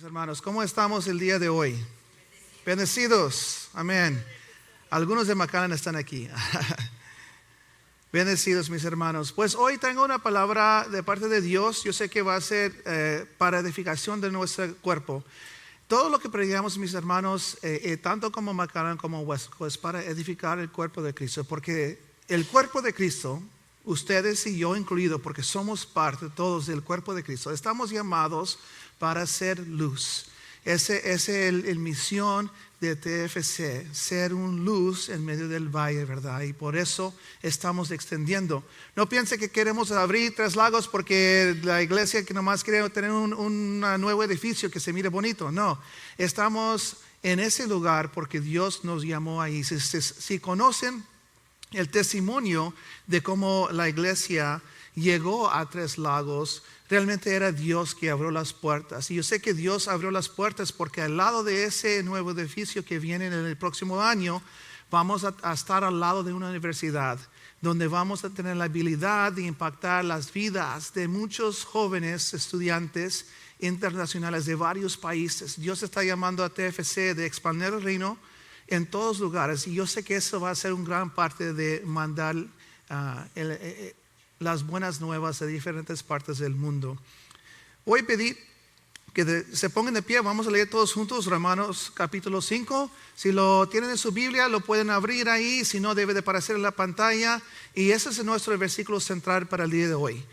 Hermanos, ¿cómo estamos el día de hoy? Bendecidos, amén. Algunos de McAllen están aquí. Bendecidos, mis hermanos. Pues hoy tengo una palabra de parte de Dios. Yo sé que va a ser para edificación de nuestro cuerpo. Todo lo que predicamos, mis hermanos, tanto como McAllen como Wesco, es para edificar el cuerpo de Cristo. Porque el cuerpo de Cristo, ustedes y yo incluido, porque somos parte todos del cuerpo de Cristo, estamos llamados para ser luz. Esa es el misión de TFC, ser un luz en medio del valle, ¿verdad? Y por eso estamos extendiendo. No piense que queremos abrir Tres Lagos porque la iglesia que nomás quiere tener un nuevo edificio que se mire bonito. No, estamos en ese lugar porque Dios nos llamó ahí. Si conocen el testimonio de cómo la iglesia llegó a Tres Lagos, realmente era Dios que abrió las puertas. Y yo sé que Dios abrió las puertas porque al lado de ese nuevo edificio que viene en el próximo año, vamos a estar al lado de una universidad donde vamos a tener la habilidad de impactar las vidas de muchos jóvenes estudiantes internacionales de varios países. Dios está llamando a TFC de expandir el reino en todos lugares. Y yo sé que eso va a ser una gran parte de mandar las buenas nuevas a diferentes partes del mundo. Voy a pedir que se pongan de pie. Vamos a leer todos juntos Romanos capítulo 5. Si lo tienen en su Biblia, lo pueden abrir ahí. Si no, debe de aparecer en la pantalla. Y ese es nuestro versículo central para el día de hoy.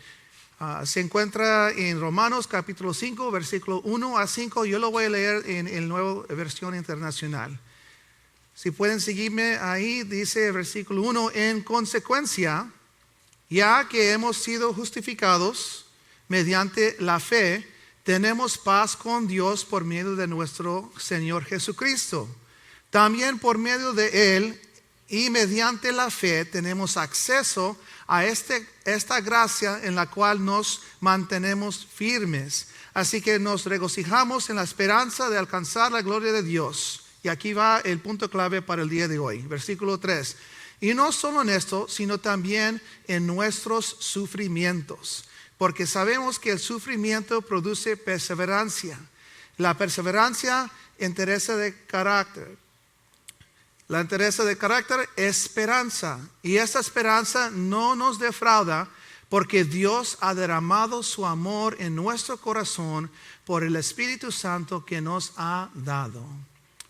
Se encuentra en Romanos capítulo 5, versículo 1 a 5. Yo lo voy a leer en la nueva versión internacional. Si pueden seguirme ahí, dice el versículo 1: en consecuencia, ya que hemos sido justificados mediante la fe, tenemos paz con Dios por medio de nuestro Señor Jesucristo. También por medio de Él y mediante la fe tenemos acceso a esta gracia en la cual nos mantenemos firmes. Así que nos regocijamos en la esperanza de alcanzar la gloria de Dios. Y aquí va el punto clave para el día de hoy. Versículo 3. Y no solo en esto, sino también en nuestros sufrimientos. Porque sabemos que el sufrimiento produce perseverancia. La perseverancia, interés de carácter. La interés de carácter, esperanza. Y esa esperanza no nos defrauda porque Dios ha derramado su amor en nuestro corazón por el Espíritu Santo que nos ha dado.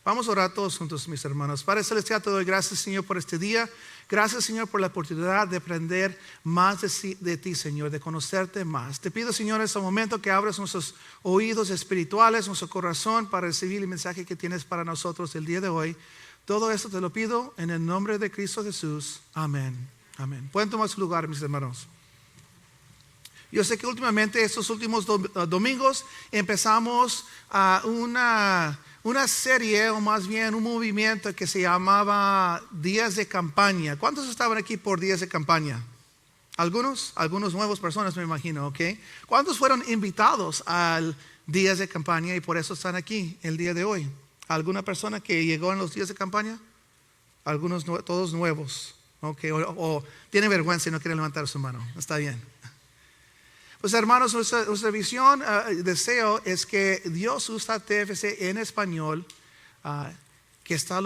Vamos a orar todos juntos, mis hermanos. Padre Celestial, te doy gracias, Señor, por este día. Gracias, Señor, por la oportunidad de aprender más de ti, Señor, de conocerte más. Te pido, Señor, en este momento que abras nuestros oídos espirituales, nuestro corazón para recibir el mensaje que tienes para nosotros el día de hoy. Todo esto te lo pido en el nombre de Cristo Jesús. Amén. Amén. Pueden tomar su lugar, mis hermanos. Yo sé que últimamente, estos últimos domingos, empezamos una serie, o más bien un movimiento que se llamaba Días de Campaña. ¿Cuántos estaban aquí por Días de Campaña? ¿Algunos? Algunos nuevas personas, me imagino, ¿ok? ¿Cuántos fueron invitados al Días de Campaña y por eso están aquí el día de hoy? ¿Alguna persona que llegó en los Días de Campaña? Algunos, todos nuevos, ¿ok? O tiene vergüenza y no quiere levantar su mano. Está bien. Pues hermanos, nuestra visión, deseo es que Dios usa TFC en español, que está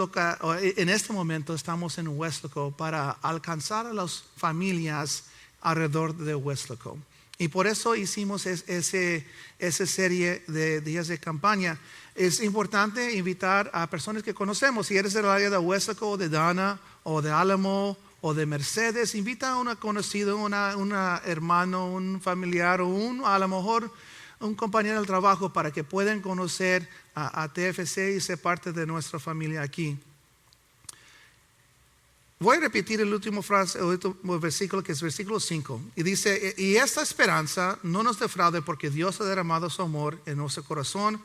en este momento estamos en Weslaco para alcanzar a las familias alrededor de Weslaco. Y por eso hicimos esa serie de días de campaña. Es importante invitar a personas que conocemos. Si eres del área de Weslaco, de Dana o de Álamo o de Mercedes, invita a un conocido, una hermano, un familiar o a lo mejor un compañero del trabajo para que puedan conocer a TFC y ser parte de nuestra familia aquí. Voy a repetir el último versículo, que es versículo 5. Y dice: y esta esperanza no nos defraude porque Dios ha derramado su amor en nuestro corazón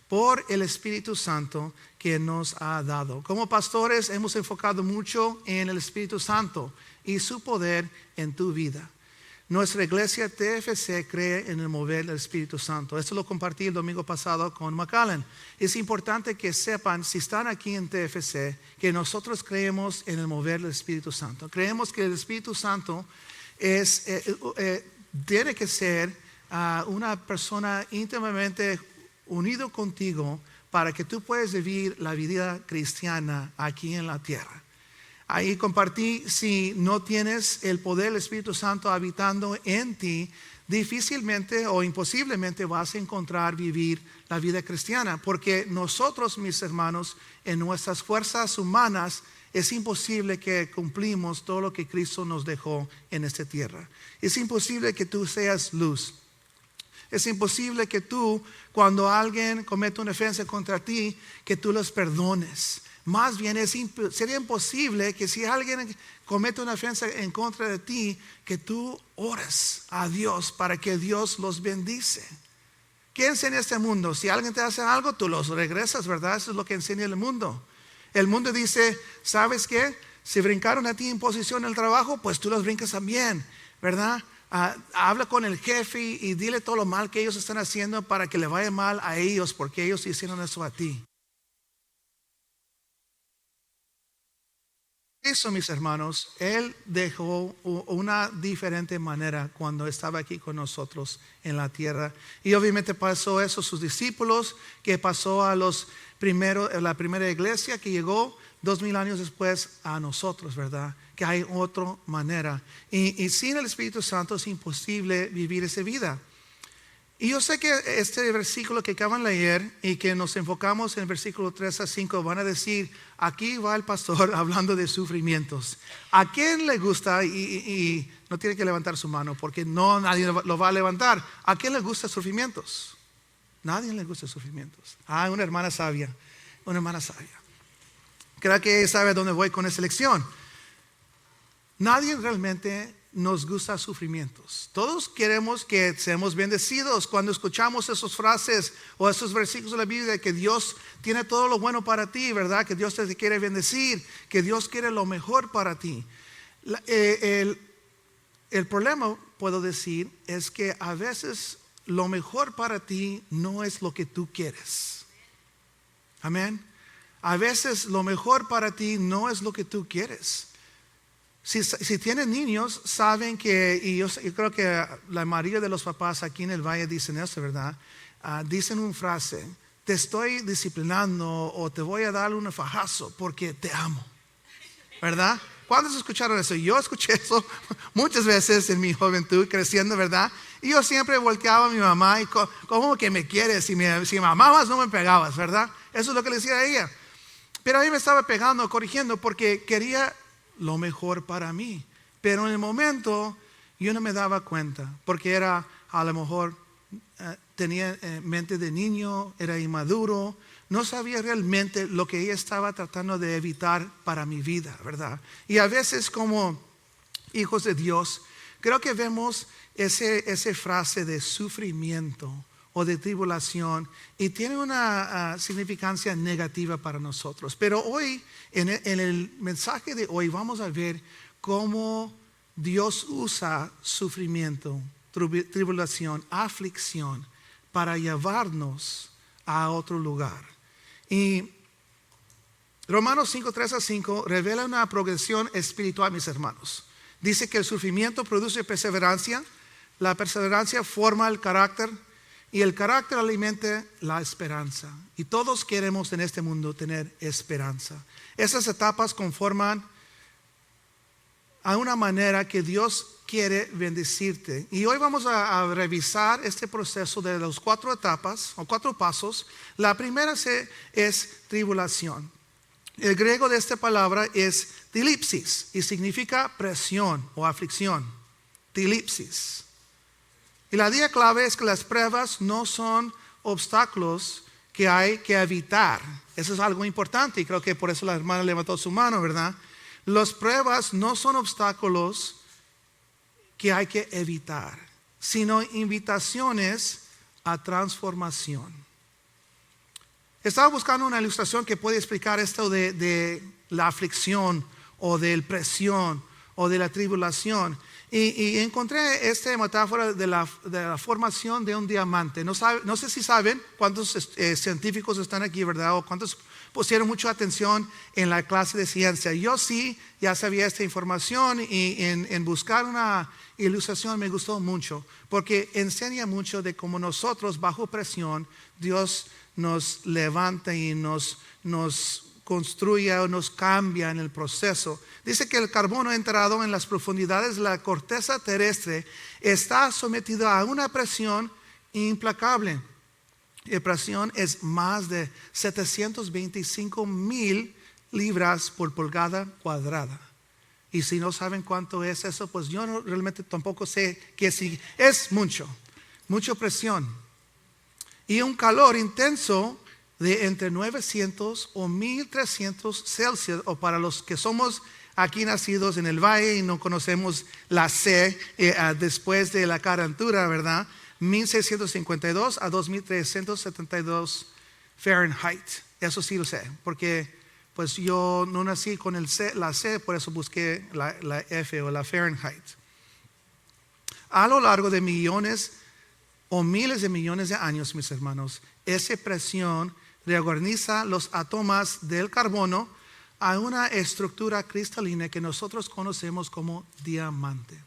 por el Espíritu Santo que nos ha dado. Como pastores hemos enfocado mucho en el Espíritu Santo y su poder en tu vida. Nuestra iglesia TFC cree en el mover del Espíritu Santo. Esto lo compartí el domingo pasado con McAllen. Es importante que sepan, si están aquí en TFC, que nosotros creemos en el mover del Espíritu Santo. Creemos que el Espíritu Santo tiene que ser una persona íntimamente unido contigo para que tú puedas vivir la vida cristiana aquí en la tierra. Ahí compartí, si no tienes el poder del Espíritu Santo habitando en ti, difícilmente o imposiblemente vas a encontrar vivir la vida cristiana, porque nosotros, mis hermanos, en nuestras fuerzas humanas es imposible que cumplimos todo lo que Cristo nos dejó en esta tierra. Es imposible que tú seas luz. Es imposible que tú, cuando alguien comete una ofensa contra ti, que tú los perdones. Más bien sería imposible que si alguien comete una ofensa en contra de ti, que tú ores a Dios para que Dios los bendice. ¿Qué enseña este mundo? Si alguien te hace algo, tú los regresas, ¿verdad? Eso es lo que enseña el mundo. El mundo dice, ¿sabes qué? Si brincaron a ti en posición en el trabajo, pues tú los brincas también, ¿verdad? Habla con el jefe y dile todo lo mal que ellos están haciendo para que le vaya mal a ellos, porque ellos hicieron eso a ti. Eso, mis hermanos, Él dejó una diferente manera cuando estaba aquí con nosotros en la tierra. Y obviamente pasó eso a sus discípulos, que pasó a la primera iglesia que llegó 2000 años después a nosotros, ¿verdad? Que hay otra manera. Y sin el Espíritu Santo es imposible vivir esa vida. Y yo sé que este versículo que acaban de leer y que nos enfocamos en el versículo 3 a 5 van a decir, aquí va el pastor hablando de sufrimientos. ¿A quién le gusta? Y no tiene que levantar su mano porque no nadie lo va a levantar. ¿A quién le gusta sufrimientos? Nadie le gusta sufrimientos. Una hermana sabia, Creo que sabe a dónde voy con esta lección. Nadie realmente nos gusta sufrimientos. Todos queremos que seamos bendecidos. Cuando escuchamos esas frases o esos versículos de la Biblia, que Dios tiene todo lo bueno para ti, ¿verdad? Que Dios te quiere bendecir, que Dios quiere lo mejor para ti. El problema, puedo decir, es que a veces lo mejor para ti no es lo que tú quieres. Amén. A veces lo mejor para ti no es lo que tú quieres. Si tienen niños, saben que, y yo creo que la mayoría de los papás aquí en el valle dicen eso, ¿verdad? Dicen una frase, te estoy disciplinando o te voy a dar un fajazo porque te amo, ¿verdad? ¿Cuántos escucharon eso? Yo escuché eso muchas veces en mi juventud creciendo, ¿verdad? Y yo siempre volteaba a mi mamá y ¿cómo que me quieres? Si me amabas no me pegabas, ¿verdad? Eso es lo que le decía a ella. Pero a mí me estaba pegando, corrigiendo porque quería lo mejor para mí, pero en el momento yo no me daba cuenta, porque era a lo mejor tenía mente de niño, era inmaduro, no sabía realmente lo que ella estaba tratando de evitar para mi vida, ¿verdad? Y a veces como hijos de Dios, creo que vemos esa frase de sufrimiento o de tribulación y tiene una significancia negativa para nosotros. Pero hoy, en el mensaje de hoy, vamos a ver cómo Dios usa sufrimiento, tribulación, aflicción para llevarnos a otro lugar. Y Romanos 5, 3 a 5 revela una progresión espiritual, mis hermanos. Dice que el sufrimiento produce perseverancia, la perseverancia forma el carácter, y el carácter alimenta la esperanza. Y todos queremos en este mundo tener esperanza. Esas etapas conforman a una manera que Dios quiere bendecirte. Y hoy vamos a revisar este proceso de las 4 etapas o 4 pasos. La primera es tribulación. El griego de esta palabra es tilipsis y significa presión o aflicción. Tilipsis. Y la idea clave es que las pruebas no son obstáculos que hay que evitar. Eso es algo importante y creo que por eso la hermana levantó su mano, ¿verdad? Las pruebas no son obstáculos que hay que evitar, sino invitaciones a transformación. Estaba buscando una ilustración que puede explicar esto de la aflicción o de la presión o de la tribulación. Y encontré esta metáfora de la formación de un diamante. No sé si saben cuántos científicos están aquí, ¿verdad? O cuántos pusieron mucha atención en la clase de ciencia. Yo sí, ya sabía esta información y en buscar una ilustración me gustó mucho, porque enseña mucho de cómo nosotros bajo presión, Dios nos levanta y nos construye o nos cambia en el proceso. Dice que el carbono enterrado en las profundidades de la corteza terrestre está sometido a una presión implacable. La presión es más de 725,000 libras por pulgada cuadrada. Y si no saben cuánto es eso, pues yo realmente tampoco sé qué si es mucha presión. Y un calor intenso de entre 900 o 1300 Celsius, o para los que somos aquí nacidos en el valle y no conocemos la C después de la calentura, ¿verdad? 1652 a 2372 Fahrenheit. Eso sí lo sé, porque pues yo no nací con la C, por eso busqué la F o la Fahrenheit. A lo largo de millones o miles de millones de años, mis hermanos, esa presión reorganiza los átomos del carbono a una estructura cristalina que nosotros conocemos como diamante.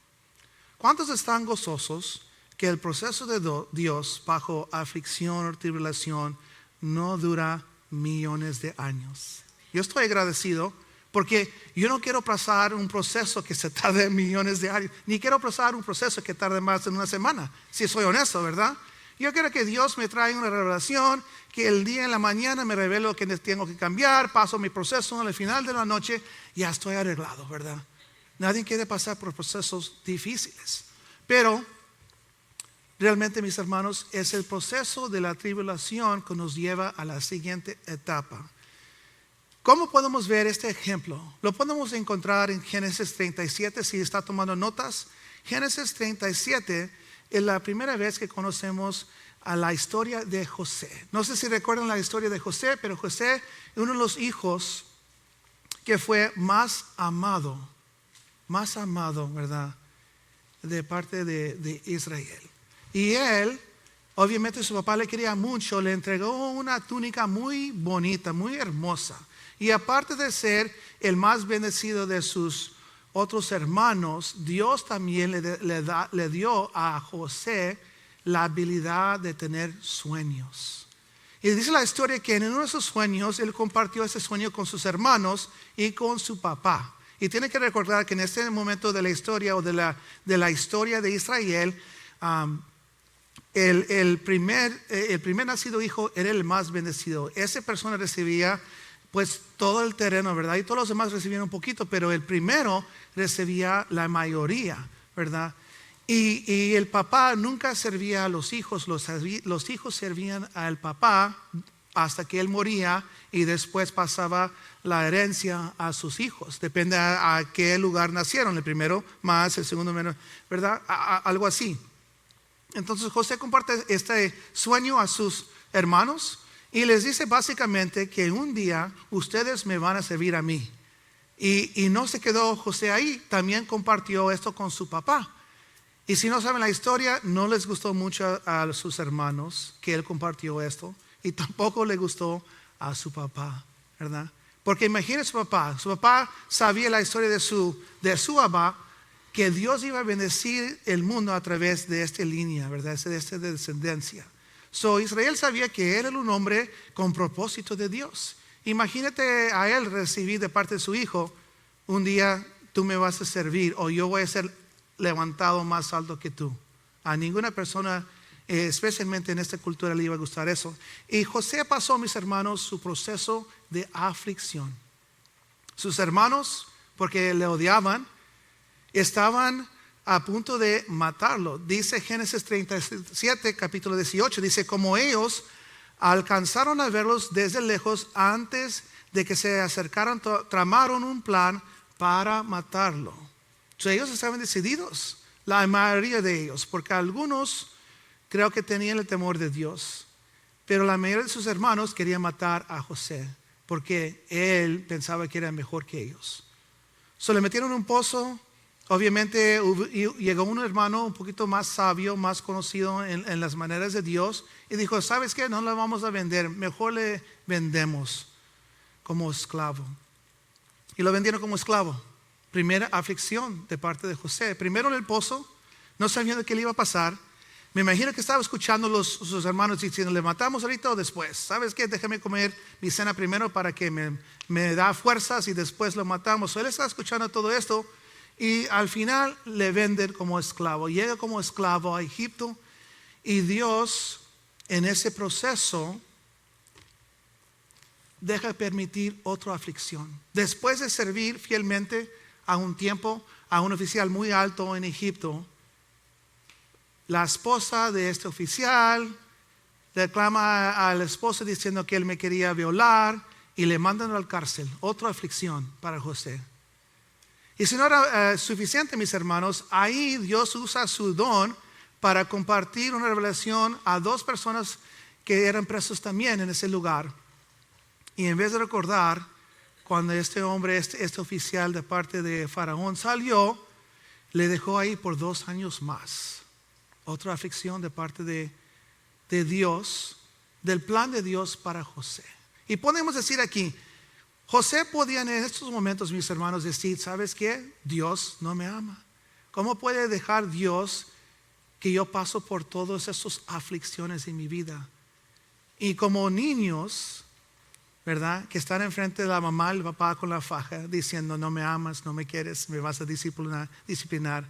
¿Cuántos están gozosos que el proceso de Dios bajo aflicción o tribulación no dura millones de años? Yo estoy agradecido porque yo no quiero pasar un proceso que se tarde millones de años, ni quiero pasar un proceso que tarde más de una semana, si soy honesto, ¿verdad? Yo quiero que Dios me traiga una revelación, que el día en la mañana me revele lo que tengo que cambiar, paso mi proceso, al final de la noche ya estoy arreglado, ¿verdad? Nadie quiere pasar por procesos difíciles, pero realmente, mis hermanos, es el proceso de la tribulación que nos lleva a la siguiente etapa. ¿Cómo podemos ver este ejemplo? Lo podemos encontrar en Génesis 37, si está tomando notas. Génesis 37 es la primera vez que conocemos a la historia de José. No sé si recuerdan la historia de José, pero José es uno de los hijos que fue más amado, ¿verdad? De parte de Israel. Y él, obviamente su papá le quería mucho, le entregó una túnica muy bonita, muy hermosa. Y aparte de ser el más bendecido de sus otros hermanos, Dios también le dio a José la habilidad de tener sueños. Y dice la historia que en uno de sus sueños, él compartió ese sueño con sus hermanos y con su papá. Y tiene que recordar que en este momento de la historia o de la historia de Israel, el primer nacido hijo era el más bendecido. Esa persona recibía pues todo el terreno, ¿verdad? Y todos los demás recibían un poquito, pero el primero recibía la mayoría, ¿verdad? Y el papá nunca servía a los hijos, los hijos servían al papá hasta que él moría y después pasaba la herencia a sus hijos. Depende a qué lugar nacieron, el primero más, el segundo menos, ¿verdad? Algo así. Entonces José comparte este sueño a sus hermanos y les dice básicamente que un día ustedes me van a servir a mí. Y no se quedó José ahí, también compartió esto con su papá. Y si no saben la historia, no les gustó mucho a sus hermanos que él compartió esto. Y tampoco le gustó a su papá, ¿verdad? Porque imagínense su papá sabía la historia de su papá, que Dios iba a bendecir el mundo a través de esta línea, ¿verdad? De esta descendencia. Israel sabía que él era un hombre con propósito de Dios. Imagínate a él recibir de parte de su hijo, un día tú me vas a servir o yo voy a ser levantado más alto que tú. A ninguna persona, especialmente en esta cultura, le iba a gustar eso. Y José pasó, mis hermanos, su proceso de aflicción. Sus hermanos, porque le odiaban, estaban a punto de matarlo. Dice Génesis 37, capítulo 18, dice, como ellos alcanzaron a verlos desde lejos, antes de que se acercaran, tramaron un plan para matarlo. Ellos estaban decididos, la mayoría de ellos, porque algunos creo que tenían el temor de Dios, pero la mayoría de sus hermanos querían matar a José, porque él pensaba que era mejor que ellos. Le metieron en un pozo. Obviamente llegó un hermano un poquito más sabio, más conocido en las maneras de Dios, y dijo, ¿sabes qué? No lo vamos a vender, mejor le vendemos. como esclavo. Y lo vendieron como esclavo. Primera aflicción de parte de José. Primero en el pozo, no sabiendo qué le iba a pasar. Me imagino que estaba escuchando sus hermanos diciendo, ¿le matamos ahorita o después? ¿Sabes qué? Déjame comer mi cena primero para que me da fuerzas y después lo matamos. Él estaba escuchando todo esto y al final le venden como esclavo. Llega como esclavo a Egipto y Dios en ese proceso deja permitir otra aflicción. Después de servir fielmente a un tiempo a un oficial muy alto en Egipto, la esposa de este oficial reclama al esposo diciendo que él me quería violar y le mandan al cárcel. Otra aflicción para José. Y si no era suficiente, mis hermanos, ahí Dios usa su don para compartir una revelación a dos personas que eran presos también en ese lugar. Y en vez de recordar cuando este hombre, este oficial de parte de Faraón salió, le dejó ahí por 2 años más. Otra aflicción de parte de Dios, del plan de Dios para José. Y podemos decir aquí, José podía en estos momentos, mis hermanos, decir, ¿sabes qué? Dios no me ama. ¿Cómo puede dejar Dios que yo paso por todas esas aflicciones en mi vida? Y como niños, ¿verdad? Que están enfrente de la mamá y el papá con la faja diciendo, no me amas, no me quieres, me vas a disciplinar.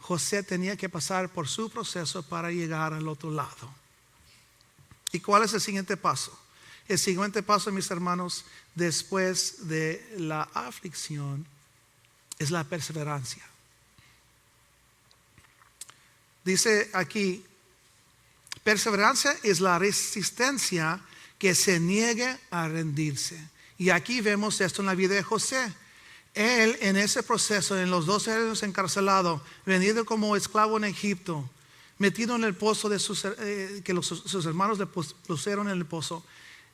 José tenía que pasar por su proceso para llegar al otro lado. ¿Y cuál es el siguiente paso? El siguiente paso, mis hermanos, después de la aflicción, es la perseverancia. Dice aquí, perseverancia es la resistencia que se niegue a rendirse. Y aquí vemos esto en la vida de José. Él en ese proceso, en los 12 años encarcelado, vendido como esclavo en Egipto, metido en el pozo de sus hermanos le pusieron en el pozo.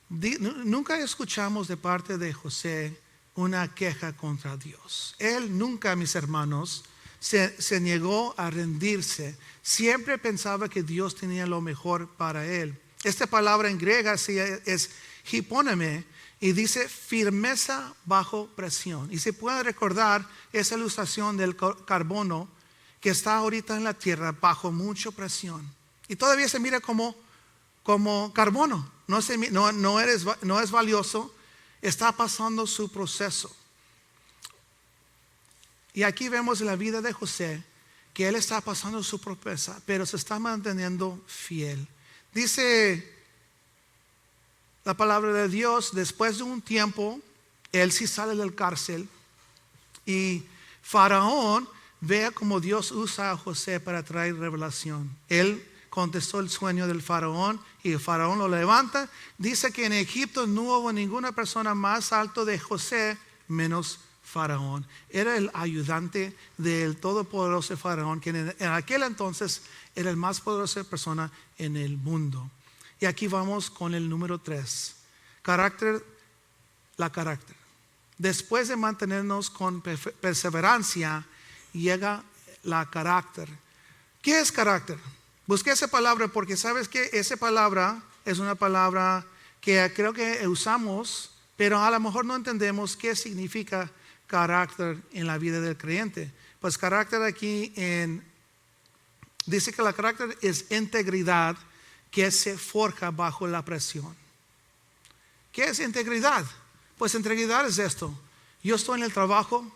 Nunca escuchamos de parte de José una queja contra Dios. Él nunca, mis hermanos, se negó a rendirse. Siempre pensaba que Dios tenía lo mejor para él. Esta palabra en griega es hiponeme y dice firmeza bajo presión. Y se puede recordar esa ilustración del carbono que está ahorita en la tierra bajo mucha presión. Y todavía se mira como carbono. No es valioso. Está pasando su proceso. Y aquí vemos en la vida de José que él está pasando su proceso, pero se está manteniendo fiel. Dice la palabra de Dios, después de un tiempo, él sí sale del cárcel y Faraón ve cómo Dios usa a José para traer revelación. Él contestó el sueño del Faraón y el Faraón lo levanta. Dice que en Egipto no hubo ninguna persona más alto de José menos Faraón. Era el ayudante del todopoderoso Faraón, que en aquel entonces era el más poderosa persona en el mundo. Y aquí vamos con el número 3. Carácter. Después de mantenernos con perseverancia, llega la carácter. ¿Qué es carácter? Busqué esa palabra porque sabes que esa palabra es una palabra que creo que usamos, pero a lo mejor no entendemos qué significa carácter en la vida del creyente. Pues carácter aquí dice que la carácter es integridad que se forja bajo la presión. ¿Qué es integridad? Pues integridad es esto. Yo estoy en el trabajo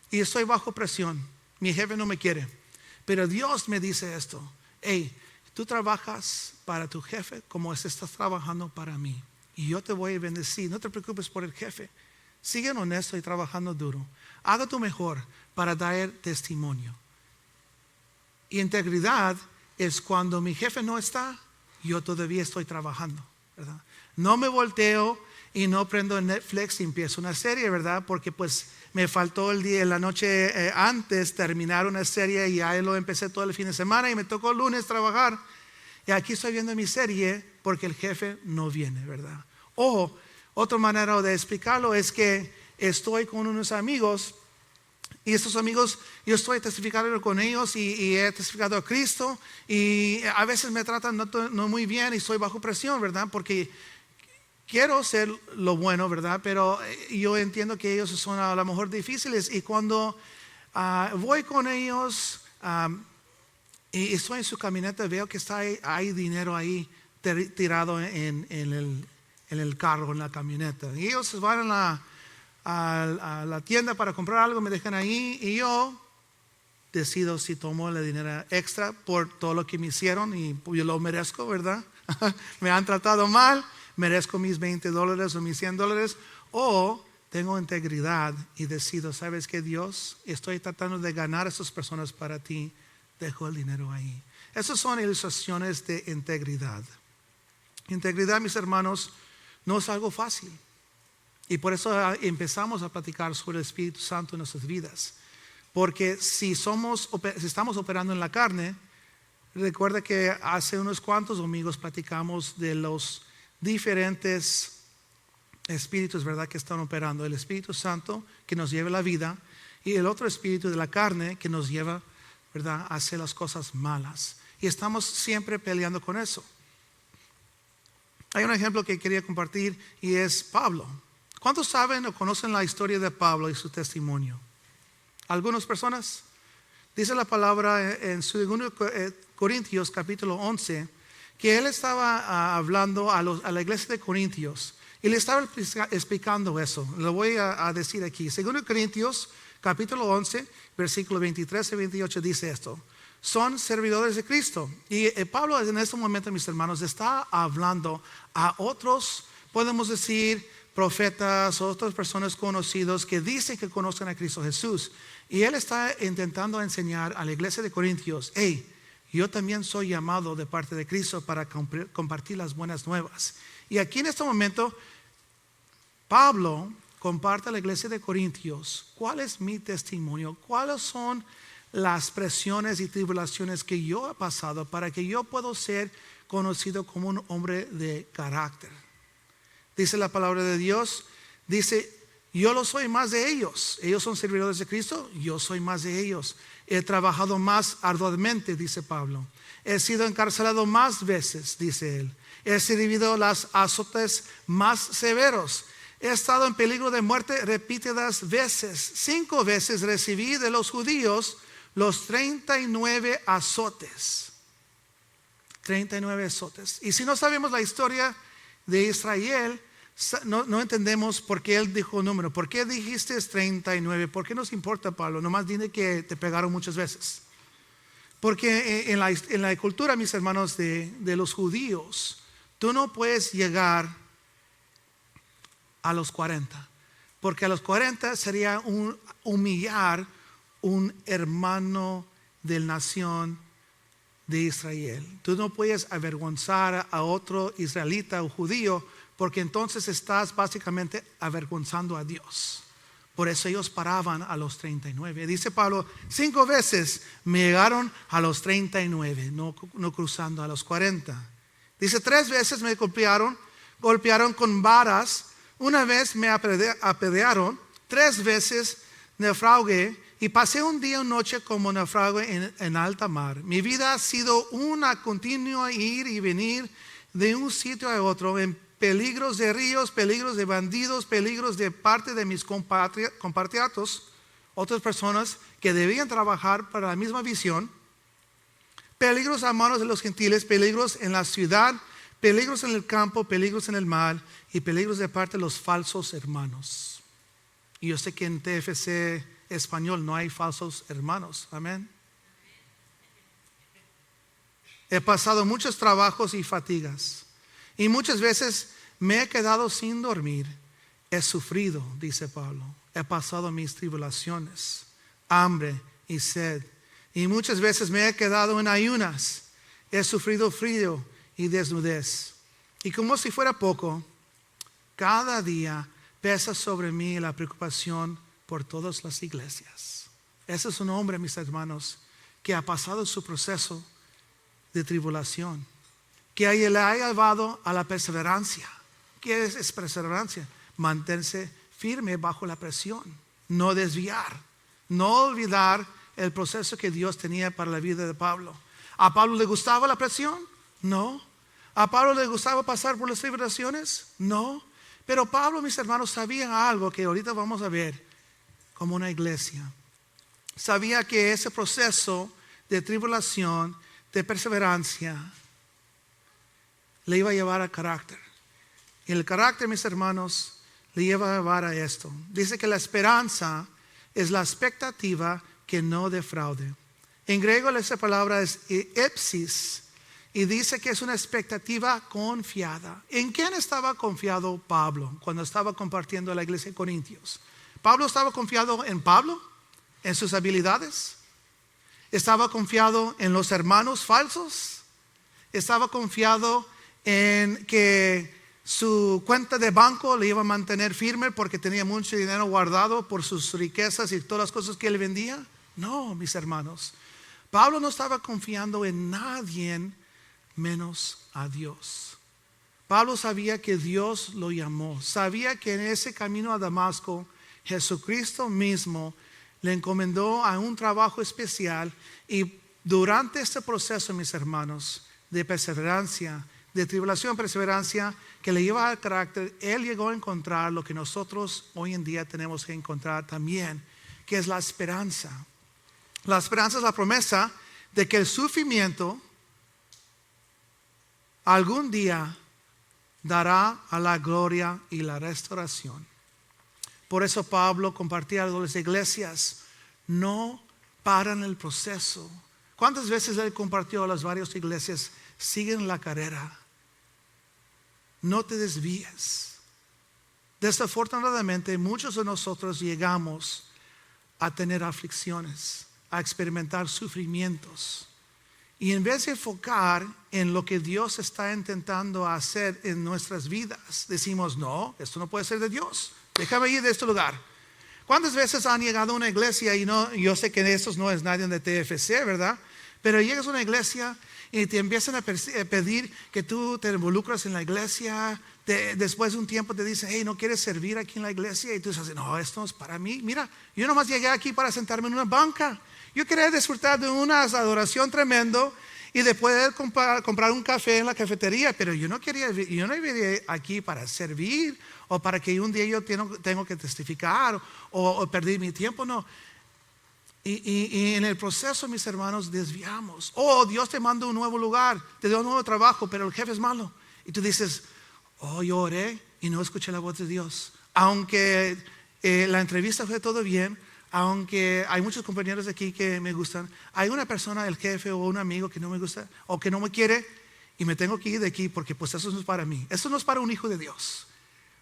y estoy bajo presión. Mi jefe no me quiere. Pero Dios me dice esto. Hey, tú trabajas para tu jefe como estás trabajando para mí. Y yo te voy a bendecir. No te preocupes por el jefe. Sigue honesto y trabajando duro. Haga tu mejor para dar testimonio. Y integridad es cuando mi jefe no está, yo todavía estoy trabajando, ¿verdad? No me volteo y no prendo Netflix y empiezo una serie, ¿verdad? Porque pues me faltó el día, la noche antes terminar una serie y ya lo empecé todo el fin de semana y me tocó el lunes trabajar. Y aquí estoy viendo mi serie porque el jefe no viene, ¿verdad? O otra manera de explicarlo es que estoy con unos amigos y estos amigos, yo estoy testificando con ellos y he testificado a Cristo y a veces me tratan no muy bien y estoy bajo presión, ¿verdad? Porque quiero ser lo bueno, ¿verdad? Pero yo entiendo que ellos son a lo mejor difíciles. Y cuando voy con ellos y estoy en su camioneta, veo que hay dinero ahí tirado en el carro, en la camioneta. Y ellos van a la tienda para comprar algo, me dejan ahí y yo decido si tomo el dinero extra por todo lo que me hicieron y yo lo merezco, ¿verdad? Me han tratado mal, merezco mis $20 o mis $100, o tengo integridad y decido, ¿sabes qué, Dios? Estoy tratando de ganar a esas personas para ti, dejo el dinero ahí. Esas son ilustraciones de integridad. Integridad, mis hermanos, no es algo fácil. Y por eso empezamos a platicar sobre el Espíritu Santo en nuestras vidas. Porque si estamos operando en la carne, recuerda que hace unos cuantos domingos platicamos de los diferentes espíritus, ¿verdad?, que están operando. El Espíritu Santo que nos lleva la vida y el otro espíritu de la carne que nos lleva, ¿verdad?, a hacer las cosas malas. Y estamos siempre peleando con eso. Hay un ejemplo que quería compartir y es Pablo. ¿Cuántos saben o conocen la historia de Pablo y su testimonio? ¿Algunas personas? Dice la palabra en 2 Corintios capítulo 11 que él estaba hablando a la iglesia de Corintios y le estaba explicando eso. Lo voy a decir aquí. 2 Corintios capítulo 11 versículo 23 y 28 dice esto: son servidores de Cristo. Y Pablo en este momento, mis hermanos, está hablando a otros, podemos decir, profetas, otras personas conocidos que dicen que conocen a Cristo Jesús. Y él está intentando enseñar a la iglesia de Corintios: hey, yo también soy llamado de parte de Cristo para compartir las buenas nuevas. Y aquí en este momento Pablo comparte a la iglesia de Corintios cuál es mi testimonio, cuáles son las presiones y tribulaciones que yo he pasado para que yo pueda ser conocido como un hombre de carácter. Dice la palabra de Dios, dice: yo lo soy más de ellos. Ellos son servidores de Cristo, yo soy más de ellos. He trabajado más arduamente, dice Pablo. He sido encarcelado más veces, dice él. He recibido las azotes más severos. He estado en peligro de muerte repetidas veces. 5 veces recibí de los judíos los 39 azotes. 39 azotes. Y si no sabemos la historia de Israel, no entendemos por qué él dijo número. ¿Por qué dijiste 39? ¿Por qué nos importa, Pablo? Nomás dime que te pegaron muchas veces. Porque en la cultura, mis hermanos, de los judíos, tú no puedes llegar a los 40. Porque a los 40 sería humillar un hermano de la nación de Israel. Tú no puedes avergonzar a otro israelita o judío, porque entonces estás básicamente avergonzando a Dios. Por eso ellos paraban a los 39. Dice Pablo: 5 veces me llegaron a los 39, no cruzando a los 40. Dice: 3 veces me golpearon con varas. Una vez me apedrearon. 3 veces naufragué y pasé un día y una noche como naufrago en alta mar. Mi vida ha sido una continua ir y venir de un sitio a otro, en peligros de ríos, peligros de bandidos, peligros de parte de mis compatriotas, otras personas que debían trabajar para la misma visión, peligros a manos de los gentiles, peligros en la ciudad, peligros en el campo, peligros en el mar y peligros de parte de los falsos hermanos. Y yo sé que en TFC español no hay falsos hermanos. Amén. He pasado muchos trabajos y fatigas. Y muchas veces me he quedado sin dormir. He sufrido, dice Pablo. He pasado mis tribulaciones, hambre y sed. Y muchas veces me he quedado en ayunas. He sufrido frío y desnudez. Y como si fuera poco, cada día pesa sobre mí la preocupación por todas las iglesias. Ese es un hombre, mis hermanos, que ha pasado su proceso de tribulación, que le ha llevado a la perseverancia. ¿Qué es perseverancia? Mantenerse firme bajo la presión, no desviar, no olvidar el proceso que Dios tenía para la vida de Pablo. ¿A Pablo le gustaba la presión? No. ¿A Pablo le gustaba pasar por las tribulaciones? No. Pero Pablo, mis hermanos, sabía algo que ahorita vamos a ver como una iglesia. Sabía que ese proceso de tribulación, de perseverancia, le iba a llevar a carácter. Y el carácter, mis hermanos, le lleva a llevar a esto. Dice que la esperanza es la expectativa que no defraude. En griego esa palabra es ipsis y dice que es una expectativa confiada. ¿En quién estaba confiado Pablo cuando estaba compartiendo a la iglesia de Corintios? ¿Pablo estaba confiado en Pablo? ¿En sus habilidades? ¿Estaba confiado en los hermanos falsos? ¿Estaba confiado en que su cuenta de banco le iba a mantener firme porque tenía mucho dinero guardado por sus riquezas y todas las cosas que él vendía? No, mis hermanos. Pablo no estaba confiando en nadie menos a Dios. Pablo sabía que Dios lo llamó. Sabía que en ese camino a Damasco, Jesucristo mismo le encomendó a un trabajo especial. Y durante este proceso, mis hermanos, de perseverancia, de tribulación, perseverancia, que le lleva al carácter, él llegó a encontrar lo que nosotros hoy en día tenemos que encontrar también, que es la esperanza. La esperanza es la promesa de que el sufrimiento algún día dará a la gloria y la restauración. Por eso Pablo compartía a las iglesias, no paran el proceso. ¿Cuántas veces él compartió a las varias iglesias? Siguen la carrera. No te desvíes. Desafortunadamente, muchos de nosotros llegamos a tener aflicciones, a experimentar sufrimientos. Y en vez de enfocar en lo que Dios está intentando hacer en nuestras vidas, decimos, no, esto no puede ser de Dios. Déjame ir de este lugar. ¿Cuántas veces han llegado a una iglesia y no, yo sé que estos no es nadie de TFC, ¿verdad? Pero llegas a una iglesia y te empiezan a pedir que tú te involucras en la iglesia. Después de un tiempo te dicen, hey, ¿no quieres servir aquí en la iglesia? Y tú dices, no, esto no es para mí. Mira, yo nomás llegué aquí para sentarme en una banca. Yo quería disfrutar de una adoración tremendo y de poder comprar un café en la cafetería, pero yo no vine aquí para servir o para que un día yo tengo que testificar o perder mi tiempo, no. Y en el proceso, mis hermanos, desviamos. Oh, Dios te manda un nuevo lugar, te dio un nuevo trabajo, pero el jefe es malo. Y tú dices, oh, yo oré y no escuché la voz de Dios. Aunque la entrevista fue todo bien, aunque hay muchos compañeros de aquí que me gustan, hay una persona, el jefe o un amigo que no me gusta o que no me quiere y me tengo que ir de aquí porque pues eso no es para mí. Eso no es para un hijo de Dios.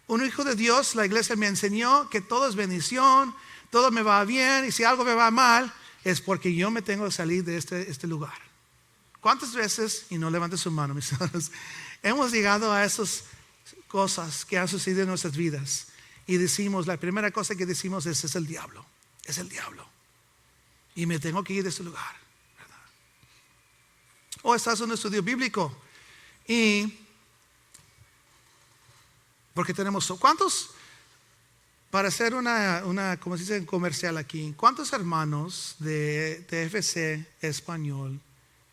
Un hijo de Dios, la iglesia me enseñó que todo es bendición, todo me va bien y si algo me va mal es porque yo me tengo que salir de este lugar. ¿Cuántas veces, y no levante su mano mis hermanos, hemos llegado a esas cosas que han sucedido en nuestras vidas y decimos, la primera cosa que decimos es el diablo, es el diablo y me tengo que ir de ese lugar, ¿verdad? O estás en un estudio bíblico y porque tenemos, ¿cuántos? Para hacer una como se dice en comercial aquí, ¿cuántos hermanos de TFC español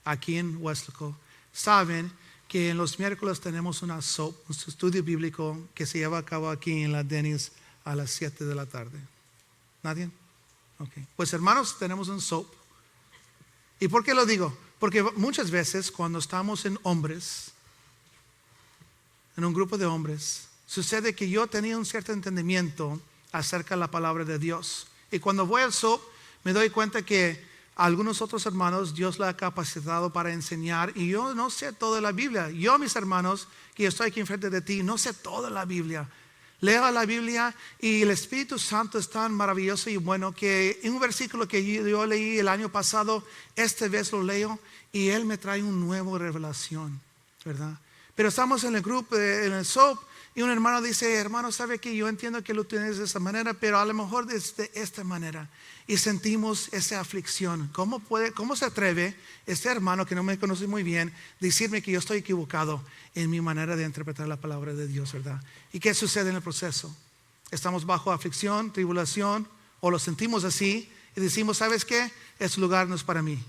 aquí en Weslaco saben que en los miércoles tenemos un estudio bíblico que se lleva a cabo aquí en la Denny's a las 7 de la tarde? ¿Nadie? Okay. Pues hermanos, tenemos un SOAP. ¿Y por qué lo digo? Porque muchas veces cuando estamos en hombres, en un grupo de hombres, sucede que yo tenía un cierto entendimiento acerca de la palabra de Dios. Y cuando voy al SOAP, me doy cuenta que a algunos otros hermanos Dios la ha capacitado para enseñar. Y yo no sé toda la Biblia. Yo, mis hermanos, que yo estoy aquí enfrente de ti, no sé toda la Biblia. Leo la Biblia y el Espíritu Santo es tan maravilloso y bueno que en un versículo que yo leí el año pasado, esta vez lo leo y Él me trae una nueva revelación, ¿verdad? Pero estamos en el grupo, en el SOAP, y un hermano dice, hermano, ¿sabe que yo entiendo que lo tienes de esta manera, pero a lo mejor de esta manera? Y sentimos esa aflicción. ¿Cómo se atreve este hermano que no me conoce muy bien decirme que yo estoy equivocado en mi manera de interpretar la palabra de Dios, verdad? ¿Y qué sucede en el proceso? Estamos bajo aflicción, tribulación, o lo sentimos así y decimos, ¿sabes qué? Este lugar no es para mí.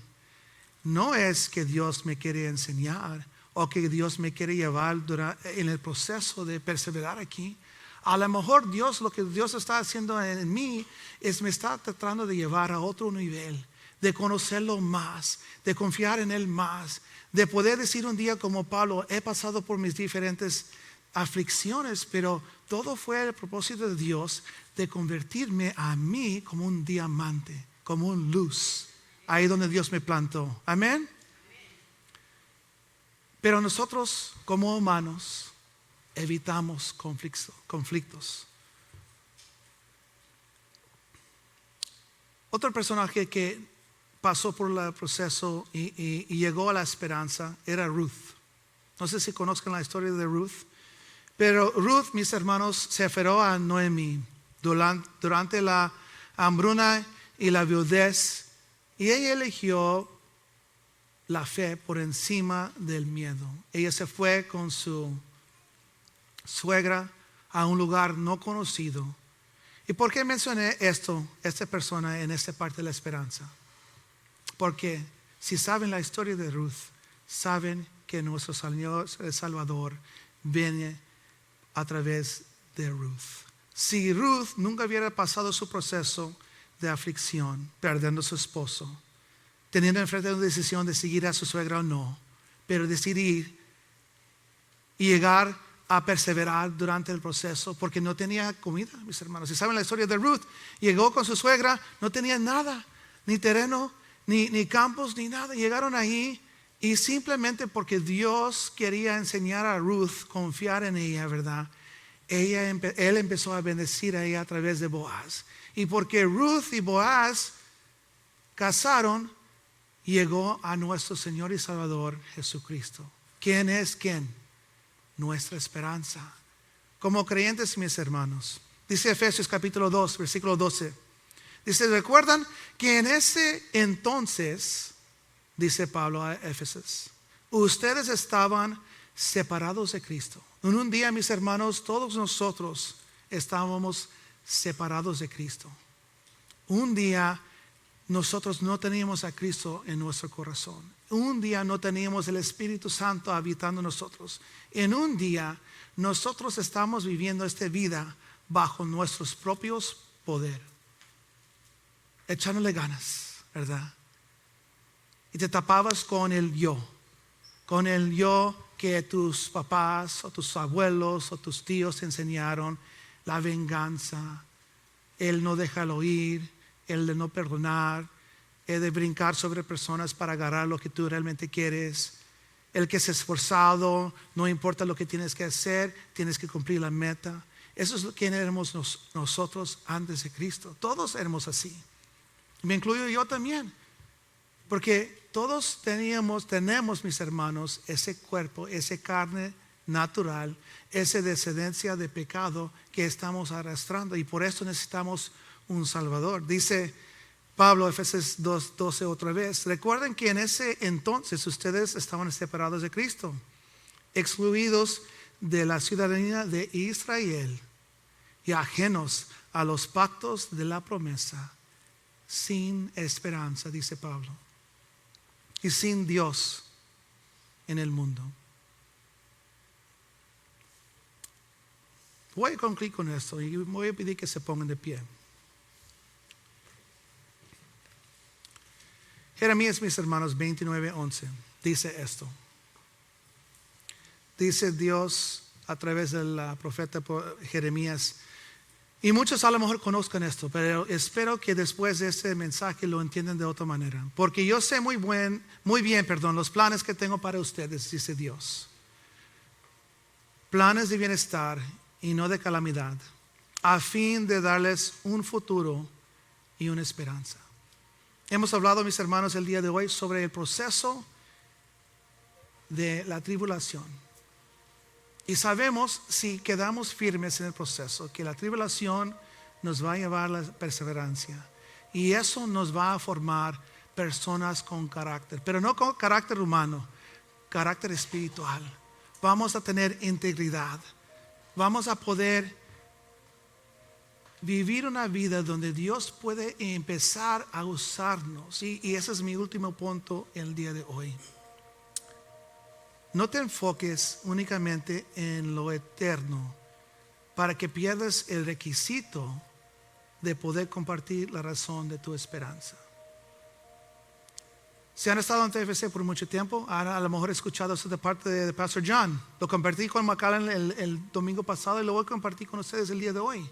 No es que Dios me quiere enseñar o que Dios me quiere llevar en el proceso de perseverar aquí. A lo mejor lo que Dios está haciendo en mí es me está tratando de llevar a otro nivel, de conocerlo más, de confiar en Él más, de poder decir un día como Pablo, he pasado por mis diferentes aflicciones, pero todo fue el propósito de Dios de convertirme a mí como un diamante, como una luz, ahí donde Dios me plantó. Amén. Pero nosotros como humanos evitamos conflictos. Otro personaje que pasó por el proceso y llegó a la esperanza era Ruth. No sé si conozcan la historia de Ruth, pero Ruth, mis hermanos, se aferró a Noemí durante la hambruna y la viudez, y ella eligió la fe por encima del miedo. Ella se fue con su suegra a un lugar no conocido. ¿Y por qué mencioné esta persona en esta parte de la esperanza? Porque si saben la historia de Ruth, saben que nuestro Señor el Salvador viene a través de Ruth. Si Ruth nunca hubiera pasado su proceso de aflicción, perdiendo a su esposo, teniendo enfrente una decisión de seguir a su suegra o no, pero decidir y llegar a perseverar durante el proceso, porque no tenía comida, mis hermanos. Si saben la historia de Ruth, llegó con su suegra, no tenía nada, ni terreno, ni campos, ni nada. Llegaron ahí y simplemente porque Dios quería enseñar a Ruth, confiar en ella, ¿verdad? Él empezó a bendecir a ella a través de Boaz. Y porque Ruth y Boaz casaron, llegó a nuestro Señor y Salvador Jesucristo. ¿Quién es quién? Nuestra esperanza. Como creyentes, mis hermanos, dice Efesios capítulo 2, versículo 12. Dice, ¿recuerdan que en ese entonces, dice Pablo a Éfesos, ustedes estaban separados de Cristo? En un día, mis hermanos, todos nosotros estábamos separados de Cristo. Un día nosotros no teníamos a Cristo en nuestro corazón. Un día no teníamos el Espíritu Santo habitando en nosotros. En un día nosotros estamos viviendo esta vida bajo nuestros propios poderes, echándole ganas, ¿verdad? Y te tapabas con el yo que tus papás o tus abuelos o tus tíos te enseñaron, la venganza, el no dejarlo ir, el de no perdonar, el de brincar sobre personas para agarrar lo que tú realmente quieres, el que es esforzado, no importa lo que tienes que hacer, tienes que cumplir la meta. Eso es quien éramos nosotros antes de Cristo. Todos éramos así. Me incluyo yo también, porque todos tenemos, mis hermanos, ese cuerpo, esa carne natural, esa descendencia de pecado que estamos arrastrando, y por eso necesitamos un Salvador. Dice Pablo, Efesios 2:12 otra vez, recuerden que en ese entonces ustedes estaban separados de Cristo, excluidos de la ciudadanía de Israel y ajenos a los pactos de la promesa, sin esperanza, dice Pablo, y sin Dios en el mundo. Voy a concluir con esto y voy a pedir que se pongan de pie. Jeremías, mis hermanos, 29:11 dice esto. Dice Dios a través del profeta Jeremías, y muchos a lo mejor conozcan esto, pero espero que después de este mensaje lo entiendan de otra manera, porque yo sé muy bien, los planes que tengo para ustedes, dice Dios, planes de bienestar y no de calamidad, a fin de darles un futuro y una esperanza. Hemos hablado, mis hermanos, el día de hoy sobre el proceso de la tribulación. Y sabemos, si quedamos firmes en el proceso, que la tribulación nos va a llevar a la perseverancia. Y eso nos va a formar personas con carácter, pero no con carácter humano, carácter espiritual. Vamos a tener integridad. Vamos a poder vivir una vida donde Dios puede empezar a usarnos. Y ese es mi último punto el día de hoy. no te enfoques únicamente en lo eterno para que pierdas el requisito de poder compartir la razón de tu esperanza. Si han estado en TFC por mucho tiempo, han a lo mejor escuchado eso de parte de Pastor John. Lo compartí con Macallan el domingo pasado y lo voy a compartir con ustedes el día de hoy.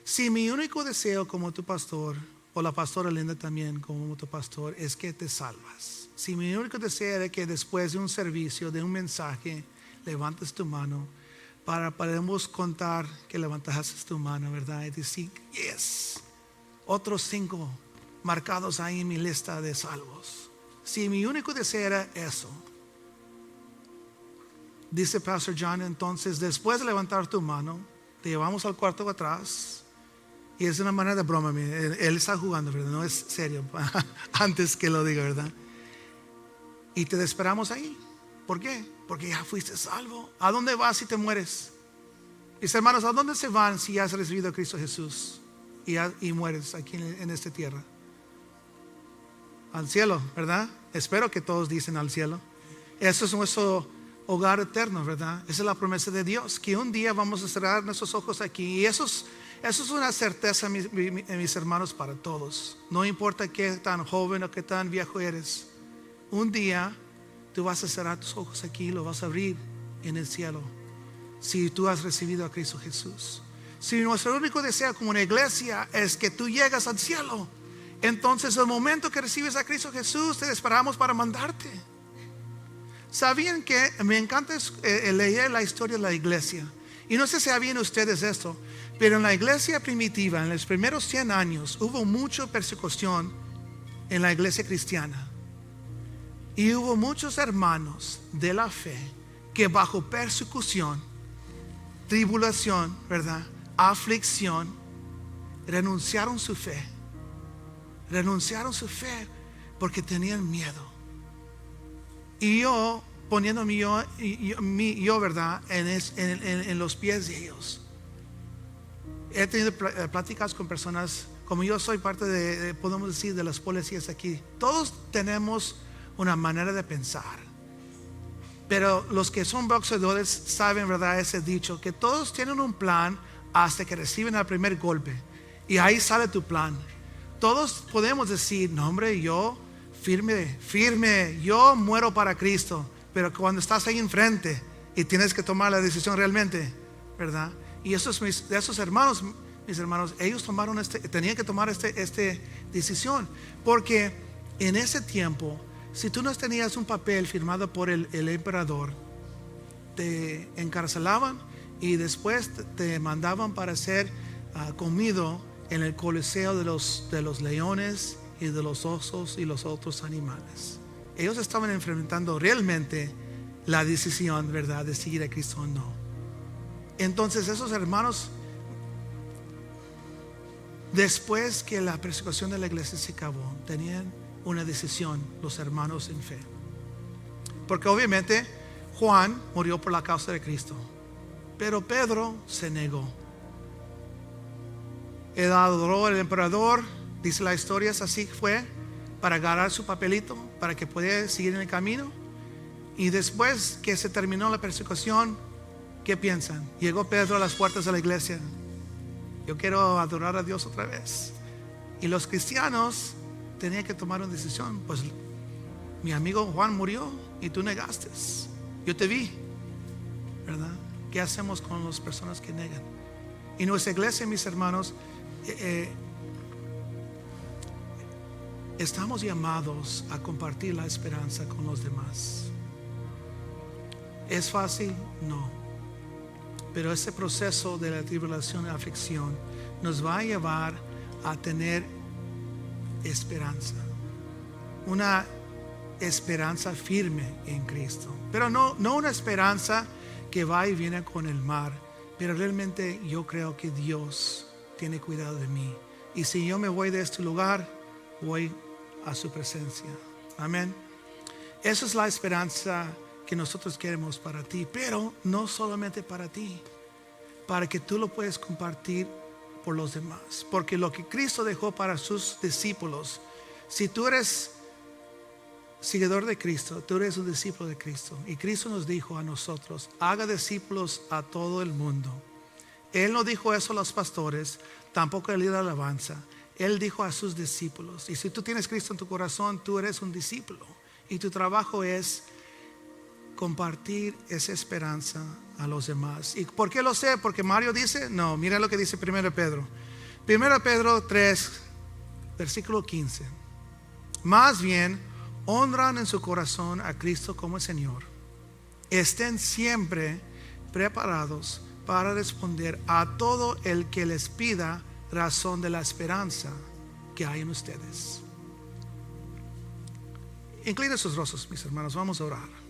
Si mi único deseo como tu pastor, o la pastora Linda también como tu pastor, es que te salvas. Si mi único deseo es que después de un servicio, de un mensaje, levantes tu mano para podemos contar que levantaste tu mano, ¿verdad? Y decir, yes, otros 5 marcados ahí en mi lista de salvos. Si mi único deseo era eso, dice Pastor John, entonces después de levantar tu mano, te llevamos al cuarto de atrás. Y es una manera de broma, él está jugando, ¿verdad? No es serio, antes que lo diga, ¿verdad? Y te esperamos ahí. ¿Por qué? Porque ya fuiste salvo. ¿A dónde vas si te mueres? Mis hermanos, ¿a dónde se van si has recibido a Cristo Jesús y mueres aquí en esta tierra? Al cielo, ¿verdad? Espero que todos dicen al cielo. Eso es nuestro hogar eterno, ¿verdad? Esa es la promesa de Dios, que un día vamos a cerrar nuestros ojos aquí. Y eso es una certeza, mis hermanos, para todos. No importa qué tan joven o qué tan viejo eres. Un día tú vas a cerrar tus ojos aquí y lo vas a abrir en el cielo. Si tú has recibido a Cristo Jesús. Si nuestro único deseo como una iglesia es que tú llegas al cielo, entonces el momento que recibes a Cristo Jesús te esperamos para mandarte. ¿Sabían que me encanta leer la historia de la iglesia? Y no sé si sabían ustedes esto, pero en la iglesia primitiva, en los primeros 100 años, hubo mucha persecución en la iglesia cristiana. Y hubo muchos hermanos de la fe que bajo persecución, tribulación, ¿verdad? Aflicción, renunciaron su fe. Renunciaron su fe porque tenían miedo. Y yo, poniéndome yo, ¿verdad? En los pies de ellos. He tenido pláticas con personas, como yo soy parte podemos decir, de las policías aquí. Todos tenemos una manera de pensar. Pero los que son boxeadores saben, ¿verdad? Ese dicho, que todos tienen un plan hasta que reciben el primer golpe. Y ahí sale tu plan. Todos podemos decir, no hombre, yo firme, yo muero para Cristo. Pero cuando estás ahí enfrente y tienes que tomar la decisión realmente, ¿verdad? Y esos hermanos, mis hermanos, ellos tenían que tomar esta decisión. Porque en ese tiempo, si tú no tenías un papel firmado por el emperador, te encarcelaban y después te mandaban para ser comido en el coliseo de los leones y de los osos y los otros animales. Ellos estaban enfrentando realmente la decisión, ¿verdad?, de seguir a Cristo o no. Entonces esos hermanos, después que la persecución de la iglesia se acabó, tenían una decisión, los hermanos en fe. Porque obviamente Juan murió por la causa de Cristo, pero Pedro se negó. Él adoró al emperador, dice la historia, así fue, para agarrar su papelito, para que pudiera seguir en el camino. Y después que se terminó la persecución, ¿qué piensan? Llegó Pedro a las puertas de la iglesia. Yo quiero adorar a Dios otra vez. Y los cristianos tenían que tomar una decisión. Pues mi amigo Juan murió y tú negaste. Yo te vi, ¿verdad? ¿Qué hacemos con las personas que negan? Y nuestra iglesia, mis hermanos, estamos llamados a compartir la esperanza con los demás. ¿Es fácil? No. Pero ese proceso de la tribulación y aflicción nos va a llevar a tener esperanza. Una esperanza firme en Cristo. Pero no una esperanza que va y viene con el mar. Pero realmente yo creo que Dios tiene cuidado de mí. Y si yo me voy de este lugar, voy a su presencia. Amén. Esa es la esperanza que nosotros queremos para ti. Pero no solamente para ti, para que tú lo puedas compartir por los demás. Porque lo que Cristo dejó para sus discípulos, si tú eres seguidor de Cristo, tú eres un discípulo de Cristo. Y Cristo nos dijo a nosotros, haga discípulos a todo el mundo. Él no dijo eso a los pastores, tampoco al líder de alabanza. Él dijo a sus discípulos. Y si tú tienes Cristo en tu corazón, tú eres un discípulo. Y tu trabajo es compartir esa esperanza a los demás. ¿Y por qué lo sé? Porque Mario dice, no, mira lo que dice 1 Pedro. 1 Pedro 3, versículo 15. Más bien, honran en su corazón a Cristo como el Señor. Estén siempre preparados para responder a todo el que les pida razón de la esperanza que hay en ustedes. Inclinen sus rostros, mis hermanos, vamos a orar.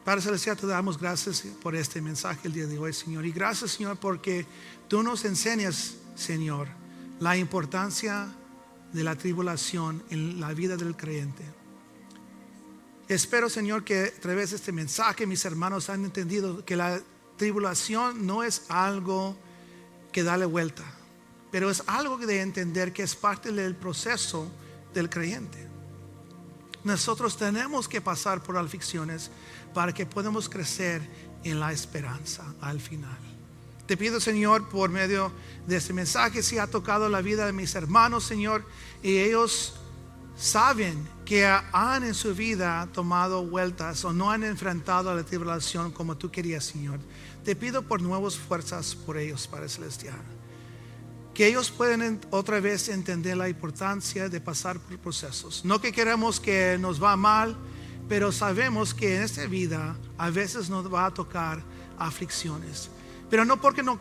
Padre Celestial, te damos gracias por este mensaje el día de hoy, Señor. Y gracias, Señor, porque tú nos enseñas, Señor, la importancia de la tribulación en la vida del creyente. Espero, Señor, que a través de este mensaje mis hermanos han entendido que la tribulación no es algo que darle vuelta, pero es algo de entender que es parte del proceso del creyente. Nosotros tenemos que pasar por aflicciones para que podamos crecer en la esperanza al final. Te pido, Señor, por medio de este mensaje, si ha tocado la vida de mis hermanos, Señor, y ellos saben que han en su vida tomado vueltas o no han enfrentado a la tribulación como tú querías, Señor. Te pido por nuevas fuerzas por ellos, Padre Celestial. Que ellos puedan otra vez entender la importancia de pasar por procesos. No que queremos que nos va mal, pero sabemos que en esta vida a veces nos va a tocar aflicciones. Pero no porque no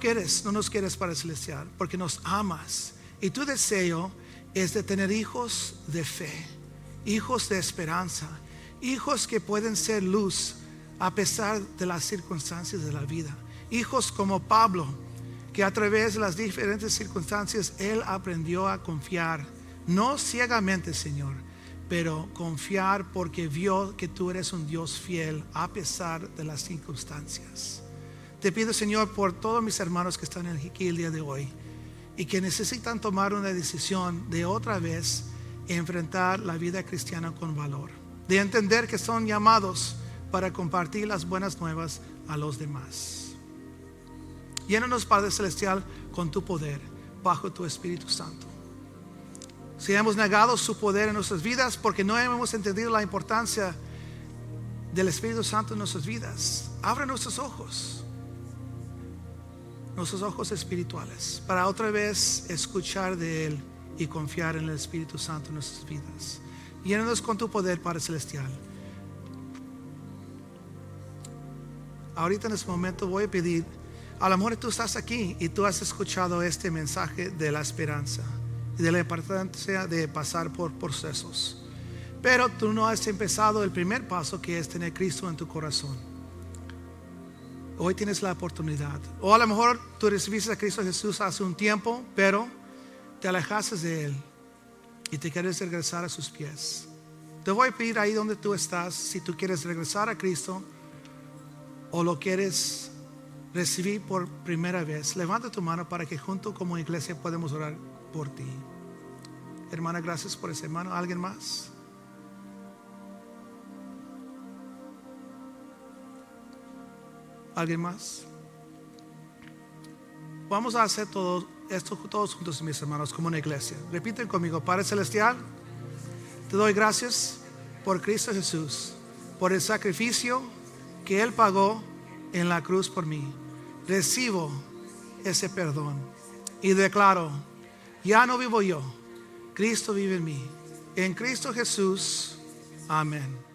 nos quieres, Padre Celestial, porque nos amas. Y tu deseo es de tener hijos de fe, hijos de esperanza, hijos que pueden ser luz a pesar de las circunstancias de la vida. Hijos como Pablo, que a través de las diferentes circunstancias él aprendió a confiar, no ciegamente, Señor, pero confiar porque vio que tú eres un Dios fiel a pesar de las circunstancias. Te pido, Señor, por todos mis hermanos que están aquí el día de hoy y que necesitan tomar una decisión de otra vez enfrentar la vida cristiana con valor, de entender que son llamados para compartir las buenas nuevas a los demás. Llénanos, Padre Celestial, con tu poder bajo tu Espíritu Santo. Si hemos negado su poder en nuestras vidas porque no hemos entendido la importancia del Espíritu Santo en nuestras vidas, abre nuestros ojos espirituales, para otra vez escuchar de Él y confiar en el Espíritu Santo en nuestras vidas. Llénanos con tu poder, Padre Celestial. Ahorita en este momento voy a pedir, a lo mejor tú estás aquí y tú has escuchado este mensaje de la esperanza y de la importancia de pasar por procesos, pero tú no has empezado el primer paso, que es tener Cristo en tu corazón. Hoy tienes la oportunidad. O a lo mejor tú recibiste a Cristo Jesús hace un tiempo, pero te alejaste de Él y te quieres regresar a sus pies. Te voy a pedir ahí donde tú estás, si tú quieres regresar a Cristo o lo quieres recibir por primera vez, levanta tu mano para que junto como iglesia podemos orar por ti. Hermana, gracias por ese hermano. ¿Alguien más? ¿Alguien más? Vamos a hacer todo esto todos juntos, mis hermanos, como una iglesia. Repiten conmigo: Padre Celestial, te doy gracias por Cristo Jesús, por el sacrificio que Él pagó en la cruz por mí. Recibo ese perdón y declaro: ya no vivo yo, Cristo vive en mí. En Cristo Jesús, amén.